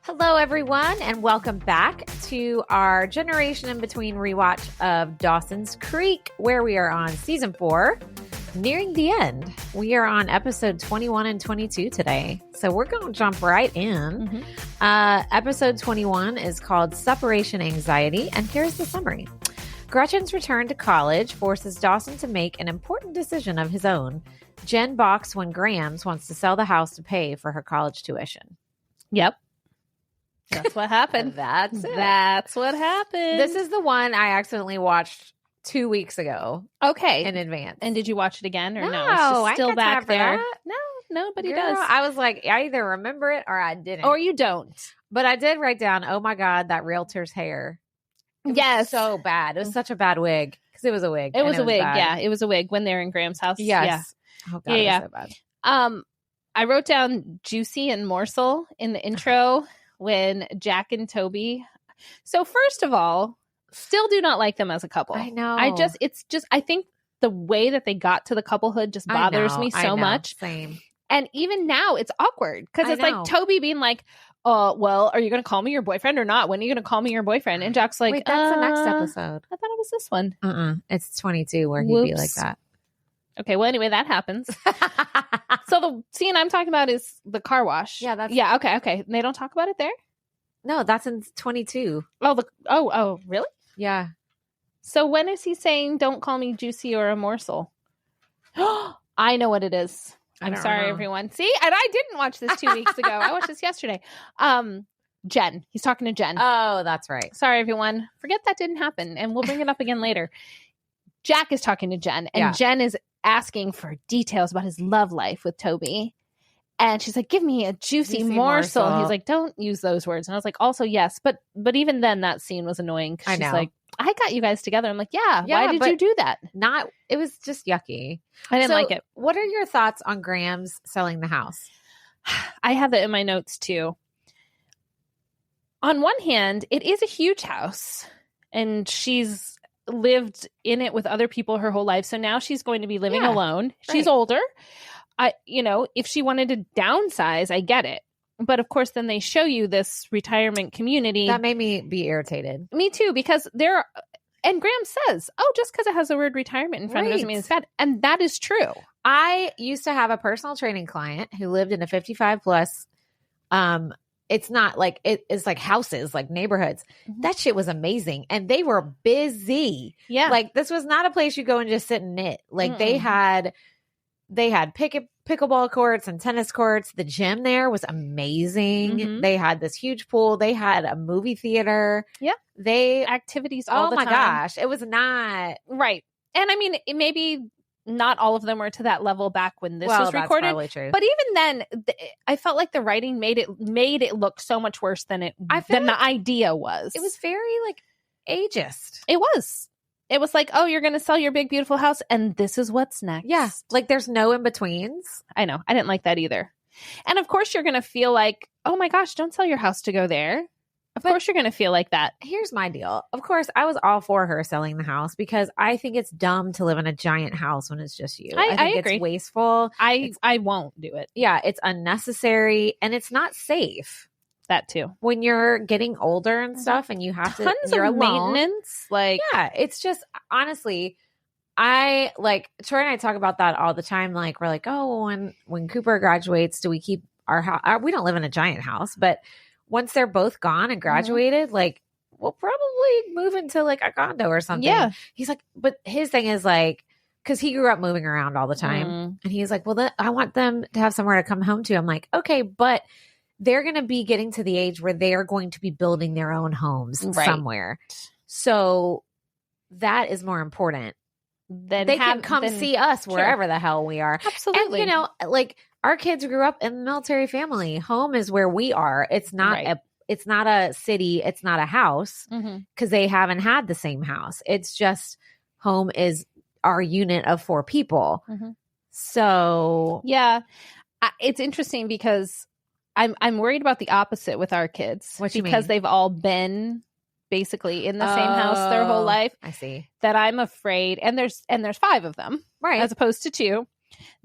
Hello, everyone, and welcome back to our Generation in Between rewatch of Dawson's Creek, where we are on season 4, nearing the end. We are on episode 21 and 22 today, so we're going to jump right in. Episode 21 is called Separation Anxiety, and here's the summary. Gretchen's return to college forces Dawson to make an important decision of his own. Jen balks when Grams wants to sell the house to pay for her college tuition. Yep. That's what happened. That's what happened. This is the one I accidentally watched 2 weeks ago. Okay. In advance. And did you watch it again or no? No, It's just I still ain't got back time for there. that. No, nobody Girl, does. I was like, I either remember it or I didn't. Or you don't. But I did write down, oh my God, that realtor's hair. It was so bad. It was such a bad wig. Because it was a wig. It was a wig, bad. yeah. It was a wig when they were in Graham's house. Yes. Yeah. Oh God, it was so bad. I wrote down Juicy and Morsel in the intro when Jack and Toby. So first of all, still do not like them as a couple. I know. I think the way that they got to the couplehood just bothers me so much. Same. And even now it's awkward because it's like Toby being like, well, are you going to call me your boyfriend or not? When are you going to call me your boyfriend? And Jack's like, wait, that's the next episode. I thought it was this one. It's 22 where he'd be like that. Okay, well, anyway, that happens. So the scene I'm talking about is the car wash. Yeah, okay. They don't talk about it there? No, that's in 22. Oh, really? Yeah. So when is he saying, don't call me Juicy or a morsel? I know what it is. I'm sorry, everyone. See? And I didn't watch this 2 weeks ago. I watched this yesterday. Jen. He's talking to Jen. Oh, that's right. Sorry, everyone. Forget that didn't happen. And we'll bring it up again later. Jack is talking to Jen. And Jen is asking for details about his love life with Toby. And she's like, give me a juicy morsel. He's like, don't use those words. And I was like, also, yes. But even then, that scene was annoying. She's like, I got you guys together. I'm like, yeah why did you do that? It was just yucky. I didn't like it. What are your thoughts on Grams selling the house? I have that in my notes too. On one hand, it is a huge house. And she's lived in it with other people her whole life. So now she's going to be living alone. She's older. If she wanted to downsize, I get it. But of course, then they show you this retirement community. That made me be irritated. Me too, because and Graham says, just because it has the word retirement in front of it doesn't mean it's bad. And that is true. I used to have a personal training client who lived in a 55 plus. It's not like it's like houses, like neighborhoods. Mm-hmm. That shit was amazing. And they were busy. Yeah. Like this was not a place you go and just sit and knit. Like they had pickleball courts and tennis courts. The gym there was amazing. Mm-hmm. They had this huge pool. They had a movie theater. Yeah. Activities all the time. Oh my gosh. It was not. Right. And I mean, maybe not all of them were to that level back when this was recorded. That's probably true. But even then, I felt like the writing made it look so much worse than the idea was. It was very like ageist. It was. It was like, oh, you're going to sell your big, beautiful house, and this is what's next. Yeah. Like, there's no in-betweens. I know. I didn't like that either. And, of course, you're going to feel like, oh, my gosh, don't sell your house to go there. Of course you're going to feel like that. Here's my deal. Of course, I was all for her selling the house because I think it's dumb to live in a giant house when it's just you. I think agree. It's wasteful. I won't do it. Yeah, it's unnecessary, and it's not safe. That too. When you're getting older and stuff and you have tons of maintenance. It's just honestly, I like Troy and I talk about that all the time. Like we're like, oh, when Cooper graduates, do we keep our house? We don't live in a giant house, but once they're both gone and graduated, like we'll probably move into like a condo or something. Yeah. He's like, but his thing is like, because he grew up moving around all the time. And he's like, well, I want them to have somewhere to come home to. I'm like, okay, but they're going to be getting to the age where they are going to be building their own homes somewhere. So that is more important. Then they can come see us wherever the hell we are. Absolutely. And, like our kids grew up in a military family. Home is where we are. It's not it's not a city. It's not a house because they haven't had the same house. It's just home is our unit of 4 people. So yeah, it's interesting because I'm worried about the opposite with our kids. What you mean? Because they've all been basically in the same house their whole life. I see. That I'm afraid, and there's 5 of them, right, as opposed to 2.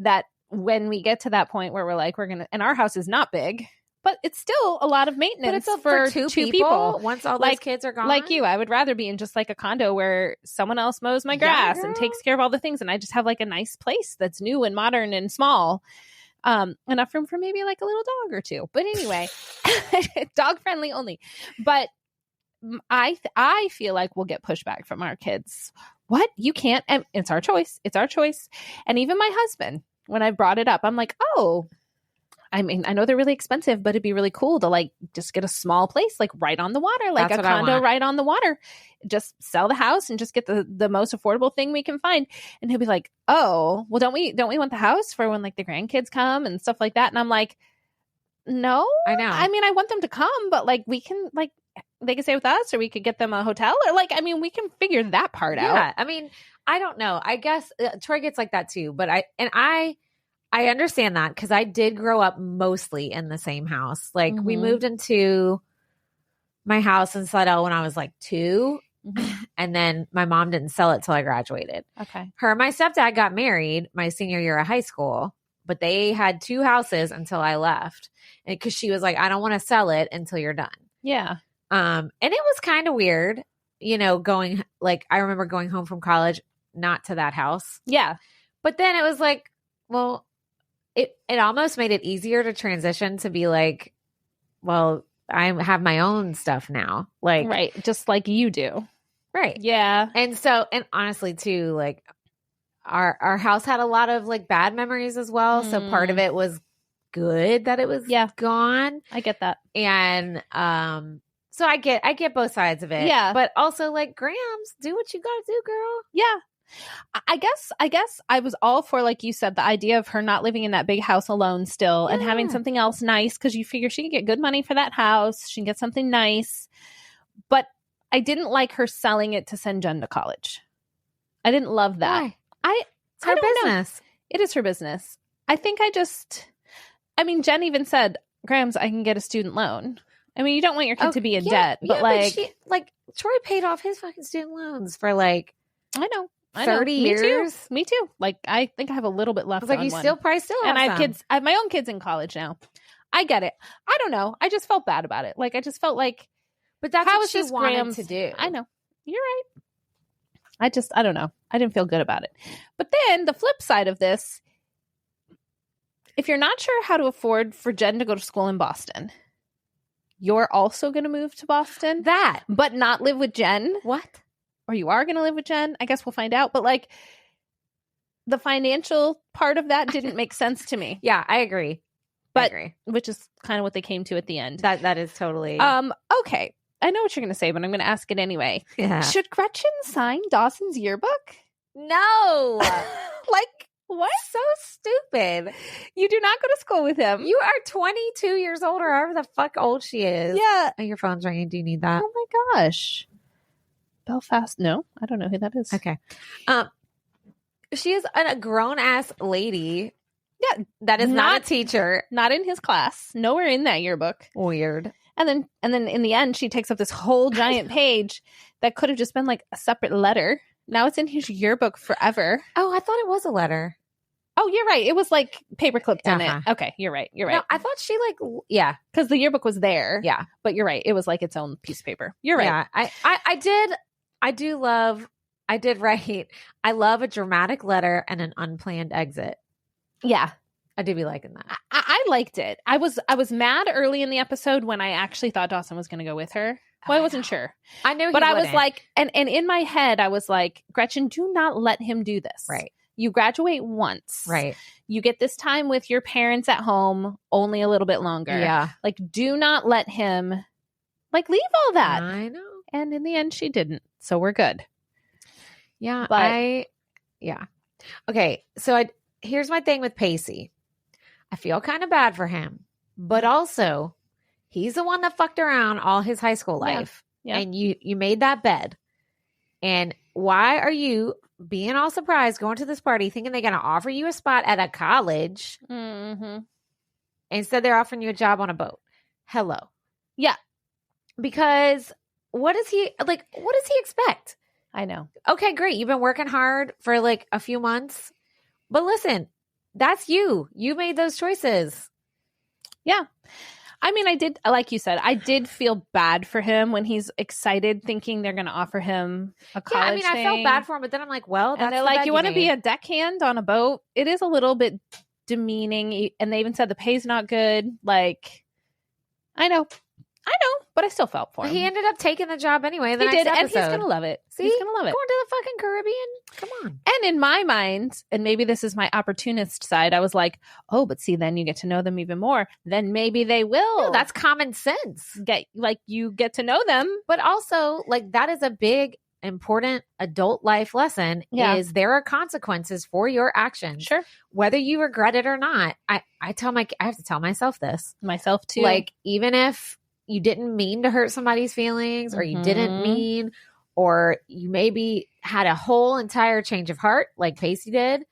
That when we get to that point where we're like, and our house is not big, but it's still a lot of maintenance for two people. Once all those kids are gone. Like you, I would rather be in just like a condo where someone else mows my grass and takes care of all the things. And I just have like a nice place that's new and modern and small. Enough room for maybe like a little dog or two. But anyway, dog friendly only. But I feel like we'll get pushback from our kids. What? You can't? And it's our choice. It's our choice. And even my husband, when I brought it up, I'm like, oh, I mean, I know they're really expensive, but it'd be really cool to like just get a small place, like right on the water, like a condo right on the water. Just sell the house and just get the most affordable thing we can find. And he'll be like, oh, well, don't we want the house for when like the grandkids come and stuff like that? And I'm like, no, I know. I mean, I want them to come, but like we can like they can stay with us, or we could get them a hotel, or like, I mean, we can figure that part out. Yeah, I mean, I don't know. I guess Troy gets like that too, but I understand that because I did grow up mostly in the same house. Like we moved into my house in Slidell when I was like 2, and then my mom didn't sell it till I graduated. Okay. Her and my stepdad got married my senior year of high school, but they had 2 houses until I left, and because she was like, I don't want to sell it until you're done. Yeah. And it was kind of weird, you know, going like I remember going home from college, not to that house. Yeah. But then it was like, well, it almost made it easier to transition to be like, well, I have my own stuff now. Like, right. Just like you do. Right. Yeah. And honestly too, like our house had a lot of like bad memories as well. So part of it was good that it was gone. I get that. And, so I get both sides of it. Yeah. But also like, Grams, do what you gotta do, girl. Yeah. I guess I was all for, like you said, the idea of her not living in that big house alone still and having something else nice, because you figure she can get good money for that house. She can get something nice. But I didn't like her selling it to send Jen to college. I didn't love that. Why? It's her business. It is her business. I think Jen even said, Grams, I can get a student loan. I mean, you don't want your kid to be in debt, but but Troy paid off his fucking student loans for like, I know. 30 years. Me too. Like, I think I have a little bit left. I was like, you probably still have and I have kids. I have my own kids in college now. I get it. I don't know. I just felt bad about it. Like, I just felt like, but that's what she wanted to do. I know. You're right. I don't know. I didn't feel good about it. But then the flip side of this, if you're not sure how to afford for Jen to go to school in Boston, you're also going to move to Boston? But not live with Jen? What? Or you are going to live with Jen? I guess we'll find out. But like, the financial part of that didn't make sense to me. Yeah, I agree. Which is kind of what they came to at the end. That is totally. Okay. I know what you're going to say, but I'm going to ask it anyway. Yeah. Should Gretchen sign Dawson's yearbook? No. Like, what? So stupid. You do not go to school with him. You are 22 years old, or however the fuck old she is. Yeah. Oh, your phone's ringing. Do you need that? Oh my gosh. Belfast. No, I don't know who that is. Okay. She is a grown ass lady. Yeah. That is not a teacher. Not in his class. Nowhere in that yearbook. Weird. And then in the end, she takes up this whole giant page that could have just been like a separate letter. Now it's in his yearbook forever. Oh, I thought it was a letter. Oh, you're right. It was like paper clipped in it. Okay, you're right. No, I thought she because the yearbook was there. Yeah, but you're right. It was like its own piece of paper. You're right. Yeah, I did write. I love a dramatic letter and an unplanned exit. Yeah. I do be liking that. I liked it. I was mad early in the episode when I actually thought Dawson was going to go with her. Well, I wasn't sure. I knew, but I was like, and in my head, I was like, Gretchen, do not let him do this. Right. You graduate once. Right. You get this time with your parents at home, only a little bit longer. Yeah. Like, do not let him like leave all that. I know. And in the end, she didn't. So we're good. Yeah. But Okay. So here's my thing with Pacey. I feel kind of bad for him, but also he's the one that fucked around all his high school life. Yeah. And you made that bed. And why are you being all surprised going to this party thinking they're going to offer you a spot at a college? Mm-hmm. Instead, they're offering you a job on a boat. Hello. Yeah. Because what does he expect? I know. Okay, great. You've been working hard for like a few months. But listen, that's you. You made those choices. Yeah. I mean, I did, like you said, I did feel bad for him when he's excited thinking they're going to offer him a college I felt bad for him, but then I'm like, well, that's and they're the like, bed you want to be made. a deckhand on a boat? It is a little bit demeaning. And they even said the pay's not good. Like, I know, but I still felt for him. He ended up taking the job anyway. He did, and he's going to love it. See? He's going to love it. Going to the fucking Caribbean? Come on. And in my mind, and maybe this is my opportunist side, I was like, oh, but see, then you get to know them even more. Then maybe they will. No, that's common sense. You get to know them. But also, like, that is a big, important adult life lesson is there are consequences for your actions. Sure. Whether you regret it or not. I have to tell myself this. Myself too. Like, even if you didn't mean to hurt somebody's feelings or you didn't mean, or you maybe had a whole entire change of heart like Pacey did,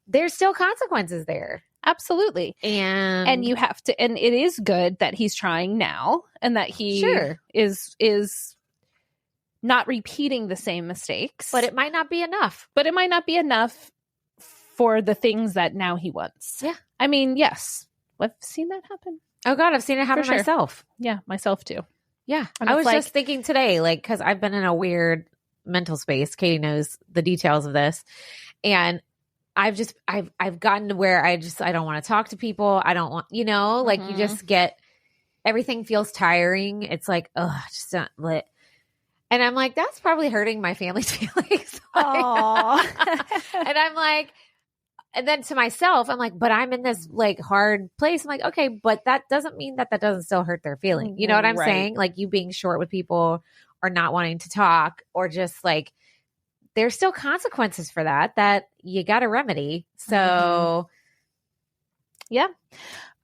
there's still consequences there. Absolutely. And you have to, and it is good that he's trying now and that he is not repeating the same mistakes. But it might not be enough. For the things that now he wants. Yeah. I mean, yes. I've seen that happen. Oh God, I've seen it happen myself. Yeah, myself too. Yeah. And I was just thinking today, like, because I've been in a weird mental space. Katie knows the details of this. And I've gotten to where I don't want to talk to people. I don't want, like you just get, everything feels tiring. It's like, just not lit. And I'm like, that's probably hurting my family's feelings. Aww. And I'm like, and then to myself, I'm like, but I'm in this like hard place. I'm like, okay, but that doesn't mean that doesn't still hurt their feeling. You know what I'm saying? Like you being short with people or not wanting to talk or just like, there's still consequences for that you got to remedy. So yeah,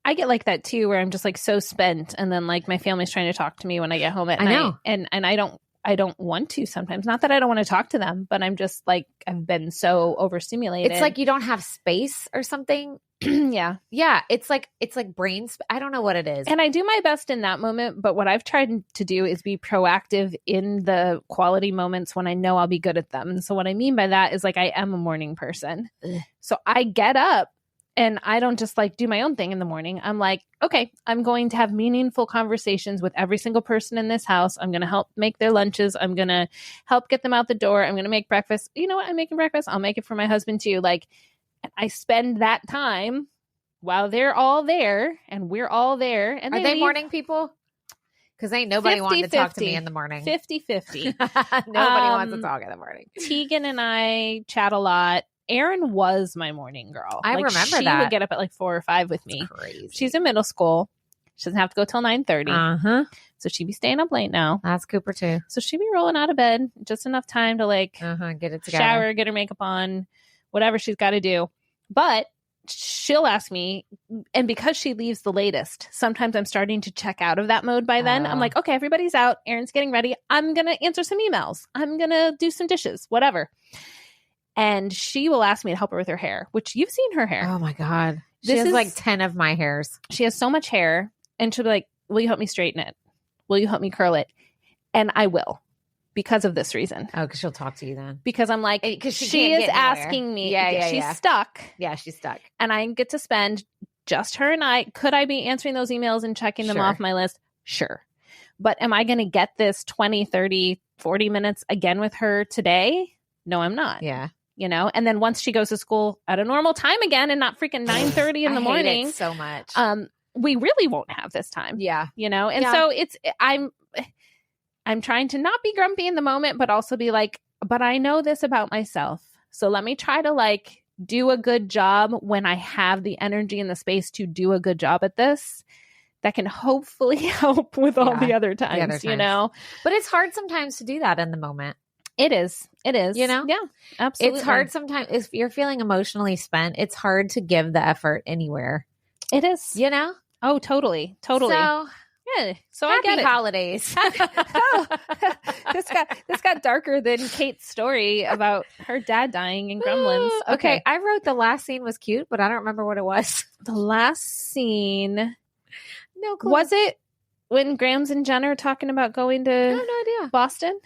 I get like that too, where I'm just like so spent. And then like my family's trying to talk to me when I get home at night. And I don't want to sometimes. Not that I don't want to talk to them, but I'm just like, I've been so overstimulated. It's like you don't have space or something. Yeah. Yeah. It's like I don't know what it is. And I do my best in that moment. But what I've tried to do is be proactive in the quality moments when I know I'll be good at them. And so what I mean by that is like, I am a morning person. Ugh. So I get up. And I don't just like do my own thing in the morning. I'm like, okay, I'm going to have meaningful conversations with every single person in this house. I'm going to help make their lunches. I'm going to help get them out the door. I'm going to make breakfast. You know what? I'm making breakfast. I'll make it for my husband too. Like, I spend that time while they're all there and we're all there. And are they morning people? Because ain't nobody wanting to talk to me in the morning. 50-50. Nobody wants to talk in the morning. Tegan and I chat a lot. Erin was my morning girl. I remember she that. She would get up at like 4 or 5 with me. Crazy. She's in middle school. She doesn't have to go till 9:30. So she'd be staying up late now. That's Cooper too. So she'd be rolling out of bed just enough time to like get it together. Shower, get her makeup on, whatever she's got to do. But she'll ask me, and because she leaves the latest, sometimes I'm starting to check out of that mode by then. I'm like, okay, everybody's out. Erin's getting ready. I'm going to answer some emails. I'm going to do some dishes, whatever. And she will ask me to help her with her hair, which you've seen her hair. Oh my God. She has like 10 of my hairs. She has so much hair. And she'll be like, will you help me straighten it? Will you help me curl it? And I will, because of this reason. Oh, because she'll talk to you then. Because I'm like, because she is asking me. Yeah. She's stuck. Yeah, she's stuck. And I get to spend just her and I. Could I be answering those emails and checking them off my list? Sure. But am I going to get this 20, 30, 40 minutes again with her today? No, I'm not. Yeah. You know, and then once she goes to school at a normal time again and not freaking 9:30 in the morning. Hate it so much. We really won't have this time. Yeah. You know, and so I'm trying to not be grumpy in the moment, but also be like, but I know this about myself. So let me try to like do a good job when I have the energy and the space to do a good job at this. That can hopefully help with all the other times, you know. But it's hard sometimes to do that in the moment. It is. You know? Yeah, absolutely. It's hard sometimes if you're feeling emotionally spent. It's hard to give the effort anywhere. It is. You know? Oh, totally. So, yeah. So happy I get it. Holidays. This got darker than Kate's story about her dad dying in Gremlins. Okay. I wrote the last scene was cute, but I don't remember what it was. The last scene. No clue. Was it when Grams and Jen are talking about going to no idea. Boston?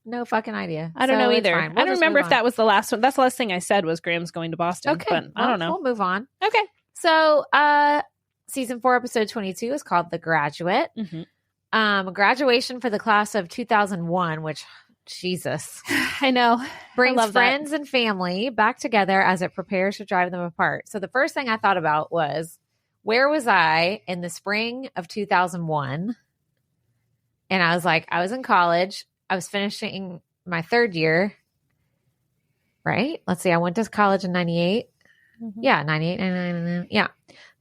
No fucking idea. I don't know either. I don't remember if that was the last one. That's the last thing I said was Graham's going to Boston. Okay. But I don't know. We'll move on. Okay. So season 4, episode 22 is called The Graduate. Mm-hmm. Graduation for the class of 2001, which, Jesus. I know. Brings friends and family back together as it prepares to drive them apart. So the first thing I thought about was, where was I in the spring of 2001? And I was like, I was in college. I was finishing my third year. Right? Let's see. I went to college in 98. Mm-hmm. Yeah, 98, 99. Yeah.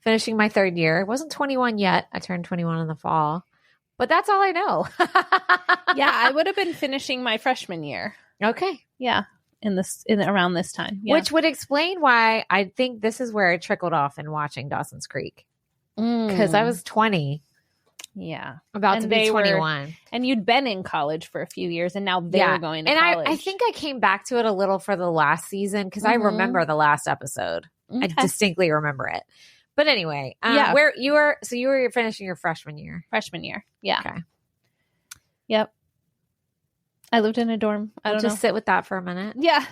Finishing my third year. I wasn't 21 yet. I turned 21 in the fall. But that's all I know. Yeah, I would have been finishing my freshman year. Okay. Yeah. In around this time. Yeah. Which would explain why I think this is where it trickled off in watching Dawson's Creek. Because I was 20. Yeah. About to be 21. And you'd been in college for a few years, and now they're going to college. And I think I came back to it a little for the last season because I remember the last episode. Okay. I distinctly remember it. But anyway, where you were finishing your freshman year. Freshman year. Yeah. Okay. Yep. I lived in a dorm. I don't know. Just sit with that for a minute. Yeah.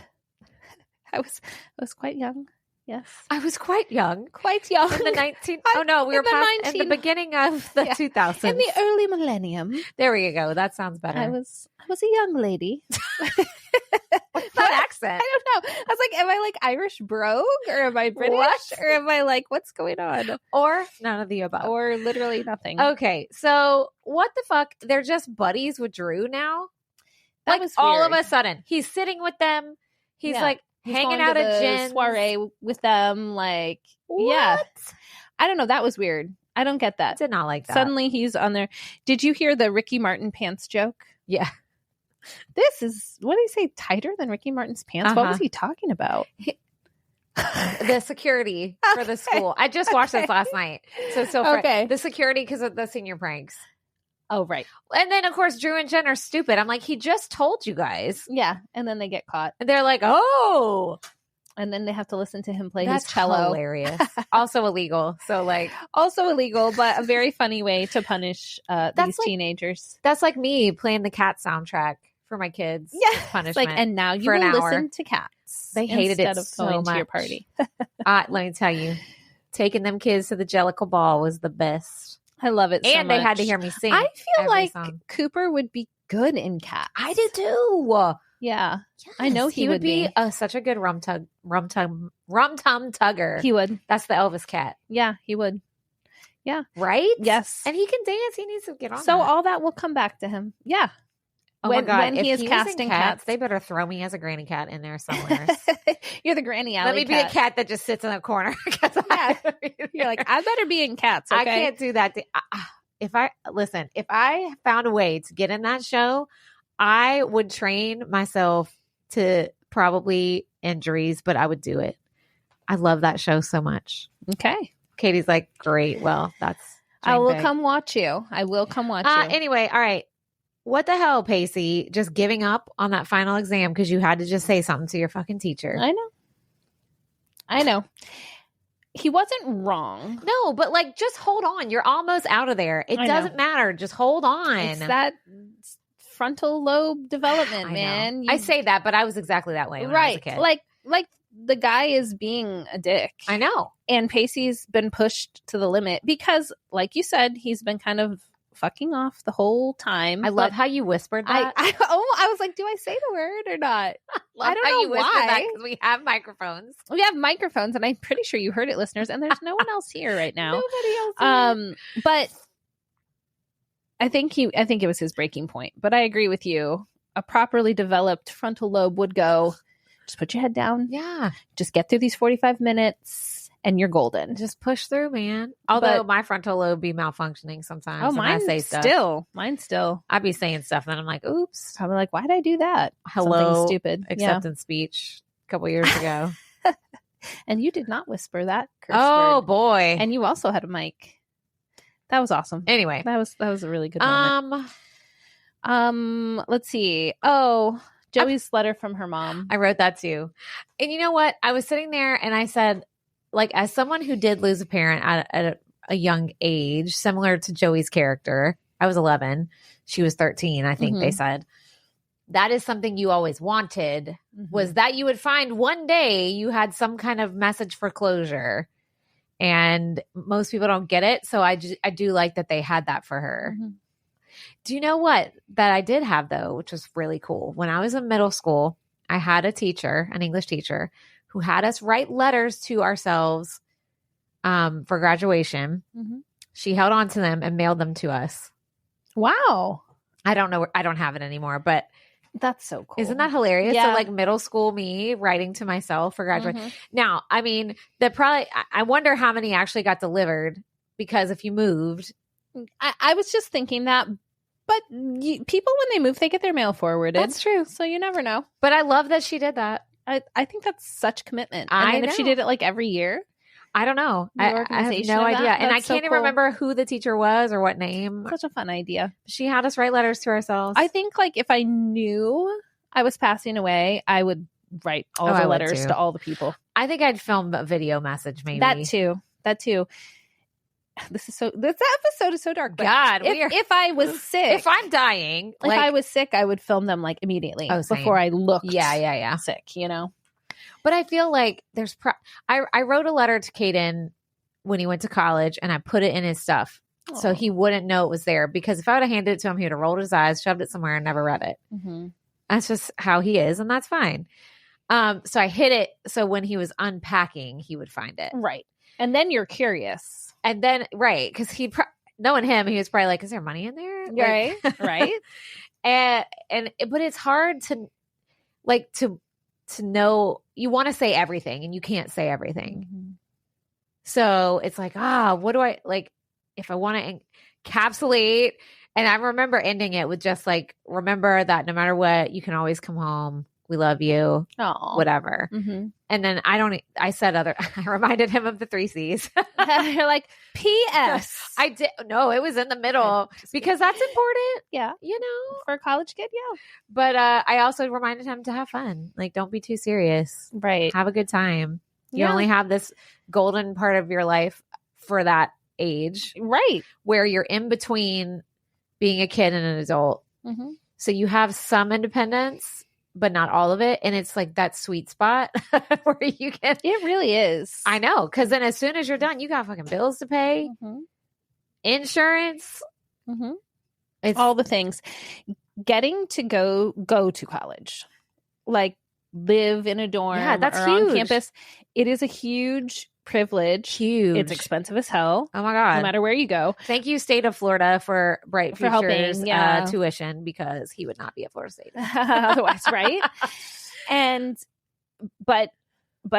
I was quite young. Yes. I was quite young. Quite young. In the we were past in the beginning of the 2000s. In the early millennium. There we go. That sounds better. I was a young lady. What's that accent? I don't know. I was like, am I like Irish brogue, or am I British? What? Or am I like, what's going on? Or none of the above. Or literally nothing. Okay. So what the fuck? They're just buddies with Drew now? That like was all weird. of a sudden. He's sitting with them. He's like hanging out at at Jen's soiree with them. Like, what? Yeah. I don't know. That was weird. I don't get that. Did not like that. Suddenly he's on there. Did you hear the Ricky Martin pants joke? Yeah. This is, what did he say? Tighter than Ricky Martin's pants? What was he talking about? The security for the school. I just watched this last night. So okay. The security because of the senior pranks. Oh, right. And then, of course, Drew and Jen are stupid. I'm like, he just told you guys. Yeah. And then they get caught. And they're like, oh. And then they have to listen to him play That's his cello. Hilarious. Also illegal. So, like. Also illegal, but a very funny way to punish these teenagers. That's like me playing the Cat soundtrack for my kids. Yeah. Punishment. Like, and now you will listen to Cats. They hated it of so going much. To your party. Let me tell you, taking them kids to the Jellicle Ball was the best. I love it so and much. they had to hear me sing. I feel like song. Cooper would be good in Cats. I do too. Yeah. Yes, I know he would be such a good rum tum tugger. He would. That's the Elvis cat. Yeah, he would. Yeah. Right? Yes. And he can dance. He needs to get on So that. all that will come back to him. Yeah. Oh my God. When he is casting cats, they better throw me as a granny cat in there somewhere. You're the granny alley Let me be a cat that just sits in a corner. You're like, I better be in Cats. Okay? I can't do that. If I found a way to get in that show, I would train myself to probably injuries, but I would do it. I love that show so much. Okay. Katie's like, great. Well, that's. I will come watch you. I will come watch you. Anyway, all right. What the hell, Pacey? Just giving up on that final exam because you had to just say something to your fucking teacher. I know. He wasn't wrong. No, but like, just hold on. You're almost out of there. It doesn't matter. Just hold on. It's that frontal lobe development, man. I say that, but I was exactly that way when I was a kid. Like the guy is being a dick. I know. And Pacey's been pushed to the limit because, like you said, he's been kind of fucking off the whole time. I love how you whispered that. I was like, do I say the word or not? I don't know why. Because we have microphones. We have microphones, and I'm pretty sure you heard it, listeners. And there's no one else here right now. Nobody else. But I think it was his breaking point. But I agree with you. A properly developed frontal lobe would go, just put your head down. Yeah. Just get through these 45 minutes. And you're golden. Just push through, man. Although my frontal lobe be malfunctioning sometimes. Oh, mine still. I'd be saying stuff, and then I'm like, oops. Probably like, why did I do that? Hello, something stupid. Acceptance speech a couple years ago. And you did not whisper that curse word. Boy. And you also had a mic. That was awesome. Anyway. That was a really good moment. Let's see. Oh, Joey's letter from her mom. I wrote that too. And you know what? I was sitting there and I said, like, as someone who did lose a parent at a young age, similar to Joey's character, I was 11. She was 13, I think they said. That is something you always wanted, was that you would find one day you had some kind of message for closure. And most people don't get it. So I do like that they had that for her. Mm-hmm. Do you know what that I did have though, which was really cool? When I was in middle school, I had a teacher, an English teacher, who had us write letters to ourselves for graduation. Mm-hmm. She held on to them and mailed them to us. Wow. I don't know. I don't have it anymore, but that's so cool. Isn't that hilarious? Yeah. So like middle school me writing to myself for graduation. Mm-hmm. Now, I mean, I wonder how many actually got delivered, because if you moved. I was just thinking that, but people, when they move, they get their mail forwarded. That's true. So you never know. But I love that she did that. I think that's such commitment. I mean, if she did it like every year. I don't know. I have no idea. And I can't even remember who the teacher was or what name. Such a fun idea. She had us write letters to ourselves. I think like if I knew I was passing away, I would write all the letters to all the people. I think I'd film a video message maybe. That too. This episode is so dark. God, if I was sick. If I'm dying. If I was sick, I would film them like immediately before I looked sick, you know? But I feel like there's I wrote a letter to Caden when he went to college, and I put it in his stuff. Aww. So he wouldn't know it was there, because if I would have handed it to him, he would have rolled his eyes, shoved it somewhere, and never read it. Mm-hmm. That's just how he is, and that's fine. So I hid it so when he was unpacking, he would find it. Right. And then you're curious. And then, right, because knowing him, he was probably like, is there money in there? Right, right. But it's hard to know. You want to say everything, and you can't say everything. Mm-hmm. So it's like, what do I, like, if I want to encapsulate, and I remember ending it with just like, remember that no matter what, you can always come home. We love you. Aww. Whatever. Mm-hmm. And then I reminded him of the 3 C's. You're like, P.S. I did. No, it was in the middle because that's important. Yeah. You know, for a college kid. Yeah. But I also reminded him to have fun. Like, don't be too serious. Right. Have a good time. You only have this golden part of your life for that age. Right. Where you're in between being a kid and an adult. Mm-hmm. So you have some independence, but not all of it. And it's like that sweet spot where you can. It really is. I know. Because then as soon as you're done, you got fucking bills to pay, insurance. Mm-hmm. It's all the things. Getting to go to college, like live in a dorm that's or huge. On campus. It is a huge privilege. Huge. It's expensive as hell. Oh my God. No matter where you go. Thank you, State of Florida, for Bright for Futures helping, tuition, because he would not be at Florida State otherwise, right? But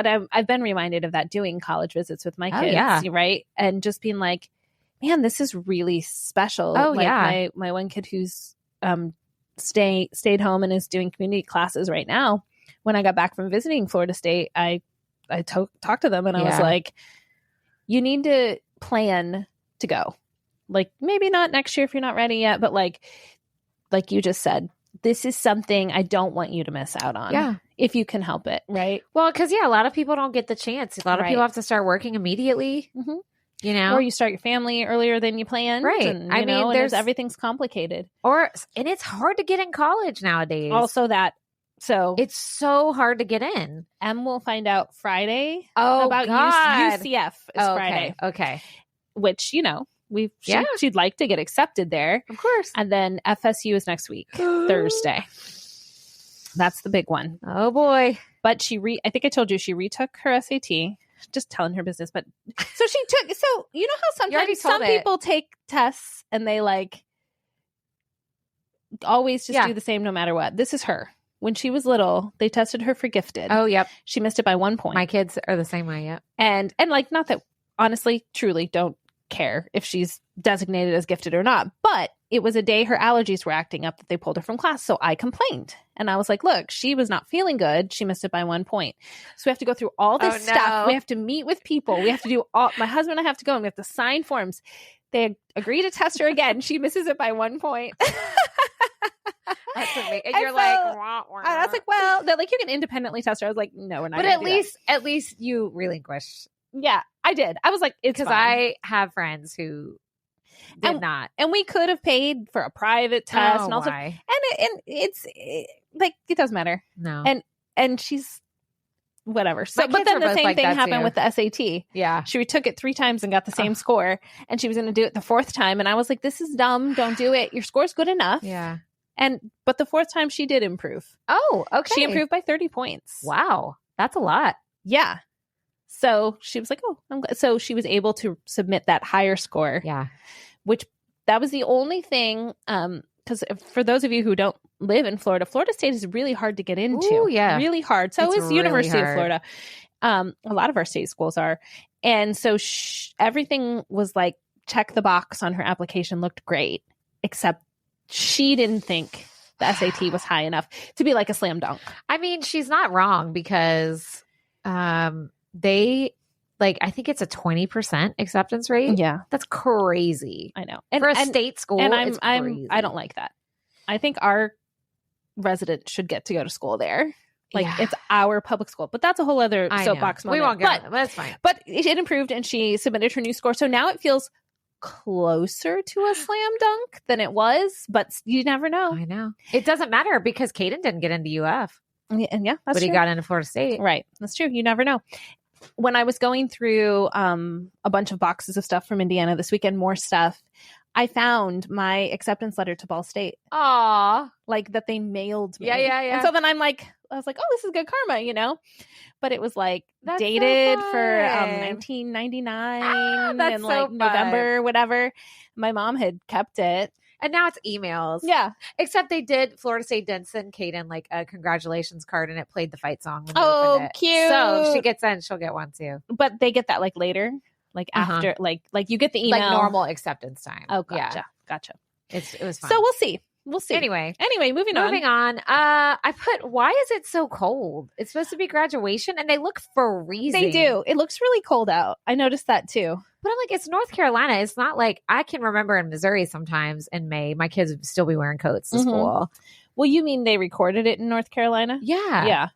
I've been reminded of that doing college visits with my kids, right? And just being like, man, this is really special. Oh, like my one kid who's stayed home and is doing community classes right now. When I got back from visiting Florida State, I talked to them and I was like, you need to plan to go. Like, maybe not next year if you're not ready yet, but like you just said, this is something I don't want you to miss out on. Yeah. If you can help it. Right. Well, because a lot of people don't get the chance. A lot of people have to start working immediately. Mm-hmm. You know, or you start your family earlier than you planned. Right. And, I mean, everything's complicated. And it's hard to get in college nowadays. Also that. So it's so hard to get in. Em will find out Friday about UCF is Friday. Okay. Which, she'd like to get accepted there. Of course. And then FSU is next week, Thursday. That's the big one. Oh boy. But I think I told you she retook her SAT. Just telling her business. But so you know how sometimes some people take tests and they like always just do the same no matter what. This is her. When she was little, they tested her for gifted. Oh, yep. She missed it by 1 point. My kids are the same way, yep. And like, not that, honestly, truly don't care if she's designated as gifted or not. But it was a day her allergies were acting up that they pulled her from class. So I complained. And I was like, look, she was not feeling good. She missed it by 1 point. So we have to go through all this stuff. We have to meet with people. We have to do my husband and I have to go and we have to sign forms. They agree to test her again. She misses it by 1 point. That's amazing. And you're like, wah, wah. I was like, well, they're like, you can independently test her. I was like, no, we're not. But at least you relinquished. Yeah, I did. I was like, it's because I have friends who did not, and we could have paid for a private test and also, and it's like, it doesn't matter. No, and she's whatever. So, My but kids then were the both same like thing that, happened too. with the SAT. Yeah. She retook it 3 times and got the same score, and she was going to do it the 4th time. And I was like, this is dumb. Don't do it. Your score's good enough. Yeah. But the 4th time she did improve. Oh, okay. She improved by 30 points. Wow. That's a lot. Yeah. So she was like, oh, I'm glad. So she was able to submit that higher score. Yeah. Which that was the only thing. Because for those of you who don't live in Florida, Florida State is really hard to get into. Ooh, yeah. Really hard. So It's is really University of hard. Florida. A lot of our state schools are. And so everything was like, check the box on her application, looked great, except she didn't think the SAT was high enough to be like a slam dunk. I mean, she's not wrong because they like, I think it's a 20% acceptance rate. Yeah. That's crazy. I know. For a state school, and it's crazy. I don't like that. I think our residents should get to go to school there. Like it's our public school, but that's a whole other soapbox moment. We won't go. But that's fine. But it improved, and she submitted her new score. So now it feels closer to a slam dunk than it was, but you never know. I know. It doesn't matter because Caden didn't get into UF. And yeah, that's but true. He got into Florida State. Right. That's true. You never know. When I was going through a bunch of boxes of stuff from Indiana this weekend, more stuff, I found my acceptance letter to Ball State. Aw. Like that they mailed me. Yeah. And so then I was like, oh, this is good karma, you know? But it was like That's dated so for fun. 1999 that's and so like fun. November, whatever. My mom had kept it. And now it's emails. Yeah. Except Florida State did send Caden like a congratulations card and it played the fight song. When Oh, opened it. cute. So if she gets in, she'll get one too. But they get that like later, like after, like you get the email. Like normal acceptance time. Oh, gotcha. Yeah. Gotcha. It was fun. So we'll see. We'll see. Anyway, moving on. I put, why is it so cold? It's supposed to be graduation and they look freezing. They do. It looks really cold out. I noticed that too. But I'm like, it's North Carolina. It's not like I can remember in Missouri sometimes in May, my kids would still be wearing coats to school. Well, you mean they recorded it in North Carolina? Yeah. Yeah.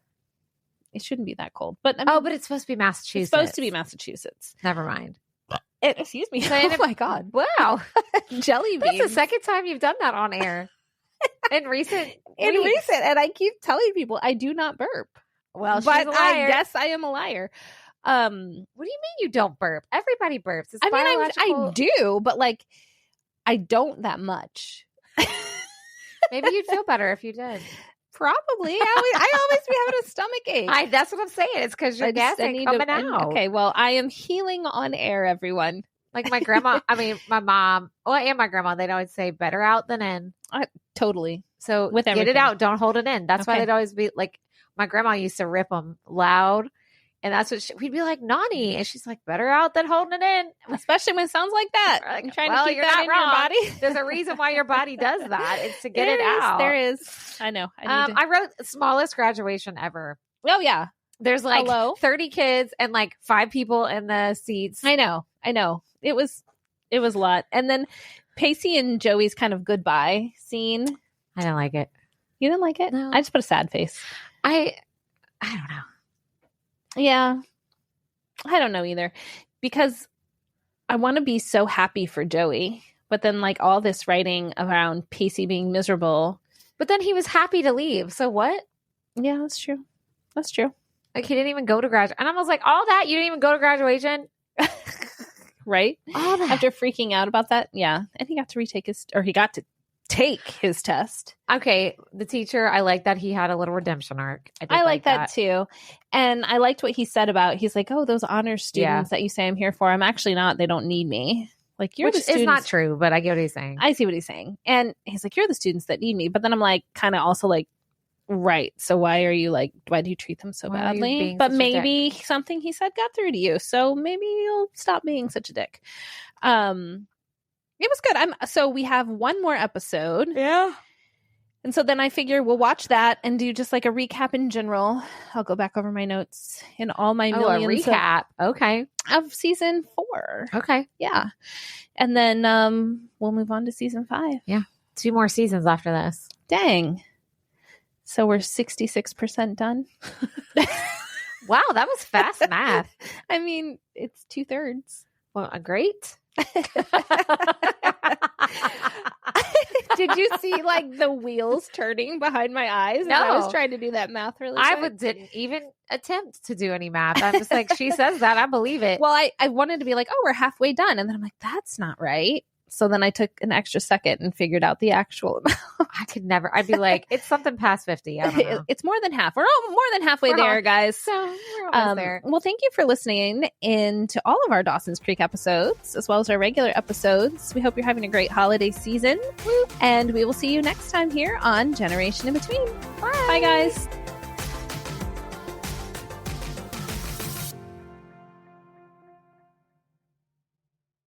It shouldn't be that cold. But I mean, but it's supposed to be Massachusetts. It's supposed to be Massachusetts. Never mind. Excuse me. Oh my God. Wow. Jelly beans. That's the second time you've done that on air. In recent weeks. And I keep telling people I do not burp. Well, but I guess I am a liar. What do you mean you don't burp? Everybody burps. It's I do, but like I don't that much. Maybe you'd feel better if you did. Probably. I always be having a stomach ache. That's what I'm saying. It's because your gas ain't coming out. Okay, well, I am healing on air, everyone. Like my grandma, my mom, and my grandma, they'd always say better out than in. Totally. So with get it out. Don't hold it in. That's why they'd always be like, my grandma used to rip them loud. And that's what we'd be like, Nani. And she's like, better out than holding it in. Especially when it sounds like that. Like, I'm trying to keep that in your body. There's a reason why your body does that. It's to get it out. There is. I know. I wrote smallest graduation ever. Oh, yeah. There's like 30 kids and like 5 people in the seats. I know. It was a lot. And then Pacey and Joey's kind of goodbye scene. I didn't like it. You didn't like it? No. I just put a sad face. I don't know. Yeah. I don't know either. Because I want to be so happy for Joey. But then like all this writing around Pacey being miserable. But then he was happy to leave. So what? Yeah, that's true. That's true. Like he didn't even go to graduation. And I was like, all that? You didn't even go to graduation? Right? All that. After freaking out about that. Yeah. And he got to take his test. Okay. The teacher, I like that he had a little redemption arc. I like that too. And I liked what he said about, he's like, oh, those honors students that you say I'm here for, I'm actually not. They don't need me. Like you're Which the students. is not true, but I get what he's saying. I see what he's saying. And he's like, you're the students that need me. But then I'm like, kind of also like, right. So why do you treat them so badly? But maybe something he said got through to you. So maybe you'll stop being such a dick. It was good. So we have one more episode. Yeah. And so then I figure we'll watch that and do just like a recap in general. I'll go back over my notes in all my millions a recap. of season 4. Okay. Yeah. And then we'll move on to season 5. Yeah. 2 more seasons after this. Dang. So we're 66% done. Wow, that was fast math. I mean, it's 2/3. Well, great. Did you see like the wheels turning behind my eyes? No. I was trying to do that math really quick. I didn't even attempt to do any math. I'm just like, she says that, I believe it. Well, I wanted to be like, oh, we're halfway done. And then I'm like, that's not right. So then I took an extra second and figured out the actual amount. I could never. I'd be like, it's something past 50. I don't know. It's more than half. We're all more than halfway there, guys. So we're almost there. Well, thank you for listening in to all of our Dawson's Creek episodes, as well as our regular episodes. We hope you're having a great holiday season. And we will see you next time here on Generation in Between. Bye, guys.